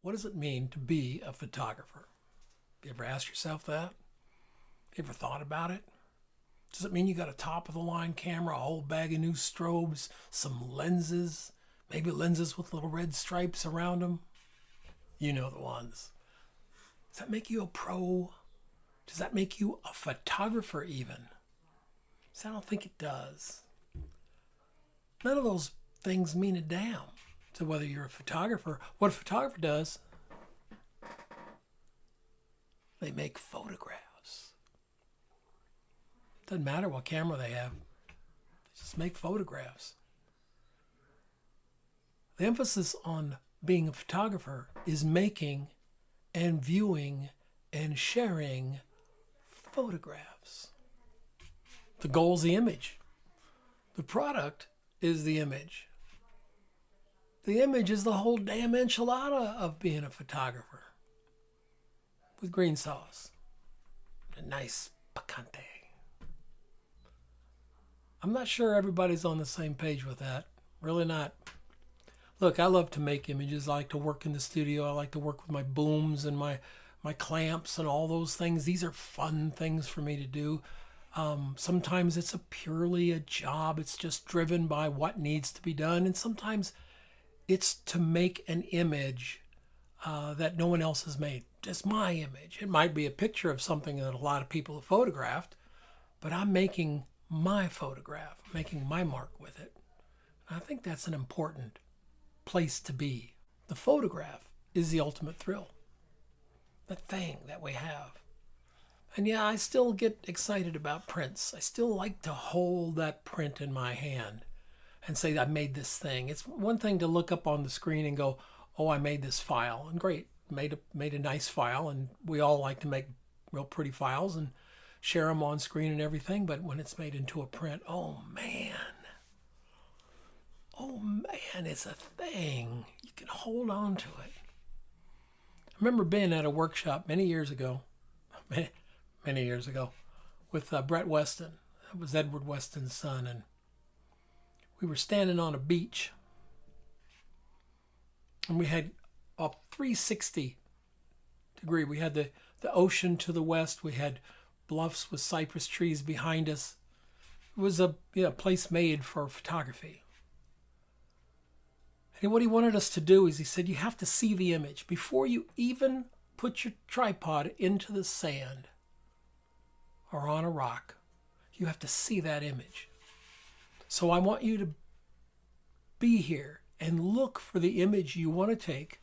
What does it mean to be a photographer? You ever asked yourself that? You ever thought about it? Does it mean you got a top of the line camera, a whole bag of new strobes, some lenses, maybe lenses with little red stripes around them? You know the ones. Does that make you a pro? Does that make you a photographer even? See, I don't think it does. None of those things mean a damn to whether you're a photographer. What a photographer does, they make photographs. Doesn't matter what camera they have. They just make photographs. The emphasis on being a photographer is making and viewing and sharing photographs. The goal is the image. The product is the image. The image is the whole damn enchilada of being a photographer. With green sauce. A nice picante. I'm not sure everybody's on the same page with that. Really not. Look, I love to make images. I like to work in the studio. I like to work with my booms and my clamps and all those things. These are fun things for me to do. Sometimes it's purely a job. It's just driven by what needs to be done. And sometimes it's to make an image that no one else has made. Just my image. It might be a picture of something that a lot of people have photographed, but I'm making my photograph, making my mark with it. And I think that's an important place to be. The photograph is the ultimate thrill. The thing that we have. And yeah, I still get excited about prints. I still like to hold that print in my hand and say, I made this thing. It's one thing to look up on the screen and go, oh, I made this file. And great, made a nice file. And we all like to make real pretty files and share them on screen and everything. But when it's made into a print, oh man, it's a thing. You can hold on to it. I remember being at a workshop many years ago with Brett Weston. That was Edward Weston's son. And we were standing on a beach. And we had a 360 degree. We had the ocean to the west. We had bluffs with cypress trees behind us. It was a place made for photography. And what he wanted us to do is he said, you have to see the image. Before you even put your tripod into the sand or on a rock, you have to see that image. So I want you to be here and look for the image you want to take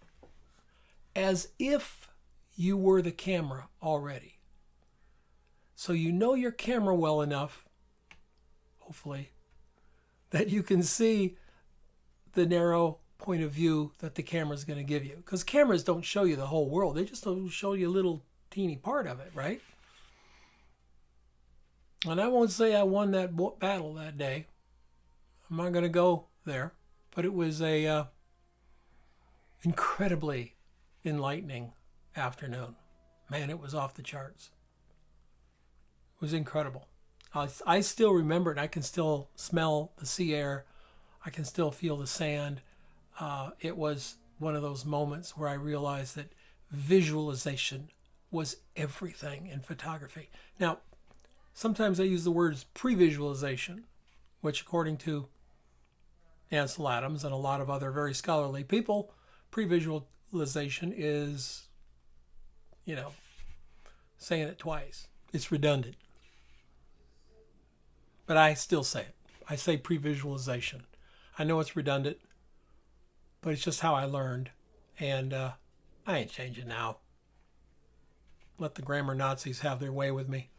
as if you were the camera already. So you know your camera well enough, hopefully, that you can see the narrow point of view that the camera is going to give you. Because cameras don't show you the whole world. They just don't show you a little teeny part of it, right? And I won't say I won that battle that day. I'm not going to go there. But it was a incredibly enlightening afternoon. Man, it was off the charts. It was incredible. I still remember it. I can still smell the sea air. I can still feel the sand. It was one of those moments where I realized that visualization was everything in photography. Now, sometimes I use the words pre-visualization, which according to Ansel Adams and a lot of other very scholarly people, pre-visualization is, saying it twice. It's redundant. But I still say it. I say pre-visualization. I know it's redundant, but it's just how I learned. And I ain't changing now. Let the grammar Nazis have their way with me.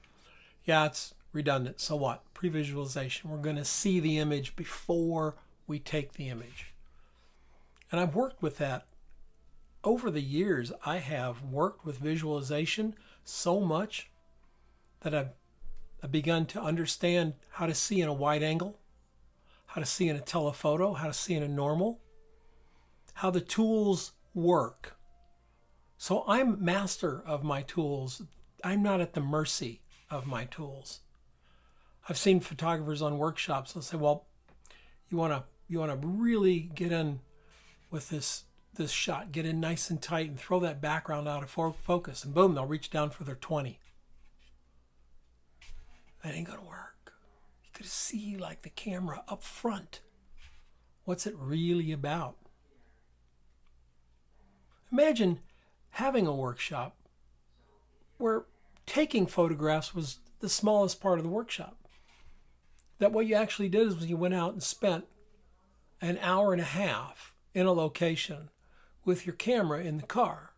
Yeah, it's redundant. So what? Pre-visualization. We're going to see the image before we take the image. And I've worked with that. Over the years, I have worked with visualization so much that I've begun to understand how to see in a wide angle, how to see in a telephoto, how to see in a normal, how the tools work. So I'm master of my tools. I'm not at the mercy of my tools. I've seen photographers on workshops. They'll say, well, you want to really get in with this this shot, get in nice and tight, and throw that background out of focus, and boom, they'll reach down for their 20. That ain't gonna work. You gotta see like the camera up front. What's it really about? Imagine having a workshop where taking photographs was the smallest part of the workshop. That what you actually did is you went out and spent an hour and a half in a location with your camera in the car.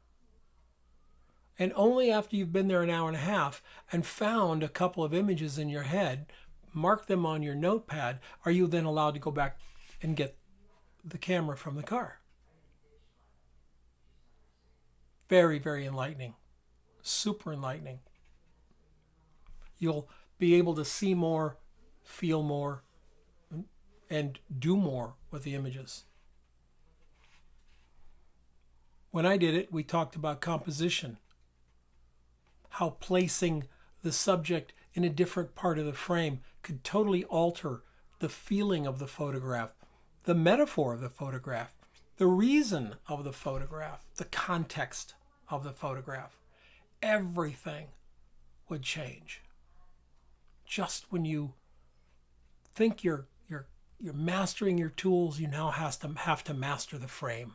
And only after you've been there an hour and a half and found a couple of images in your head, mark them on your notepad, are you then allowed to go back and get the camera from the car. Very, very enlightening. Super enlightening. You'll be able to see more, feel more, and do more with the images. When I did it, we talked about composition. How placing the subject in a different part of the frame could totally alter the feeling of the photograph, the metaphor of the photograph, the reason of the photograph, the context of the photograph. Everything would change. Just when you think you're mastering your tools, you now have to master the frame.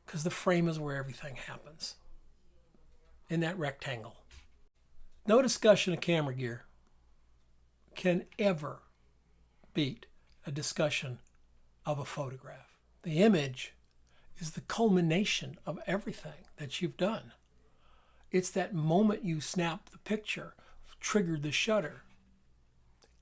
Because the frame is where everything happens. In that rectangle. No discussion of camera gear can ever beat a discussion of a photograph. The image is the culmination of everything that you've done. It's that moment you snapped the picture, triggered the shutter,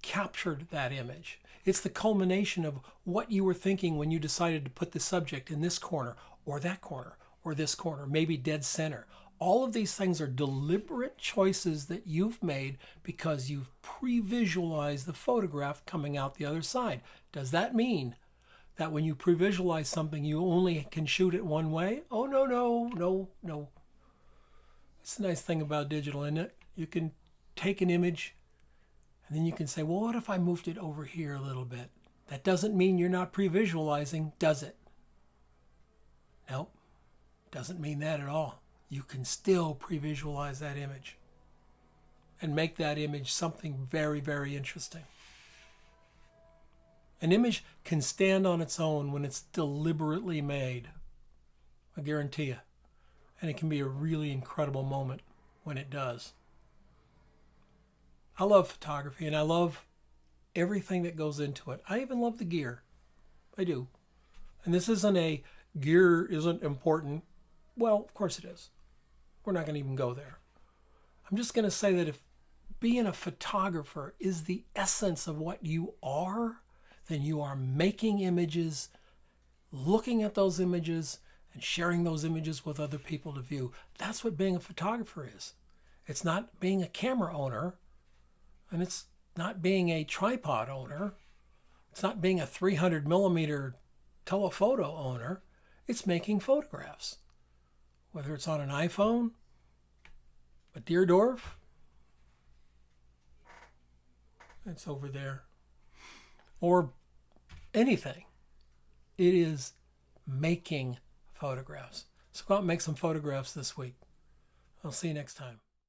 captured that image. It's the culmination of what you were thinking when you decided to put the subject in this corner or that corner or this corner, maybe dead center. All of these things are deliberate choices that you've made because you've pre-visualized the photograph coming out the other side. Does that mean that when you pre-visualize something, you only can shoot it one way? Oh, no. It's the nice thing about digital, isn't it? You can take an image and then you can say, well, what if I moved it over here a little bit? That doesn't mean you're not pre-visualizing, does it? Nope, doesn't mean that at all. You can still pre-visualize that image and make that image something very, very interesting. An image can stand on its own when it's deliberately made. I guarantee you. And it can be a really incredible moment when it does. I love photography and I love everything that goes into it. I even love the gear. I do. And this isn't a gear isn't important. Well, of course it is. We're not going to even go there. I'm just going to say that if being a photographer is the essence of what you are, then you are making images, looking at those images, and sharing those images with other people to view. That's what being a photographer is. It's not being a camera owner, and it's not being a tripod owner. It's not being a 300 millimeter telephoto owner. It's making photographs. Whether it's on an iPhone, a Deerdorf, it's over there, or anything. It is making photographs. So go out and make some photographs this week. I'll see you next time.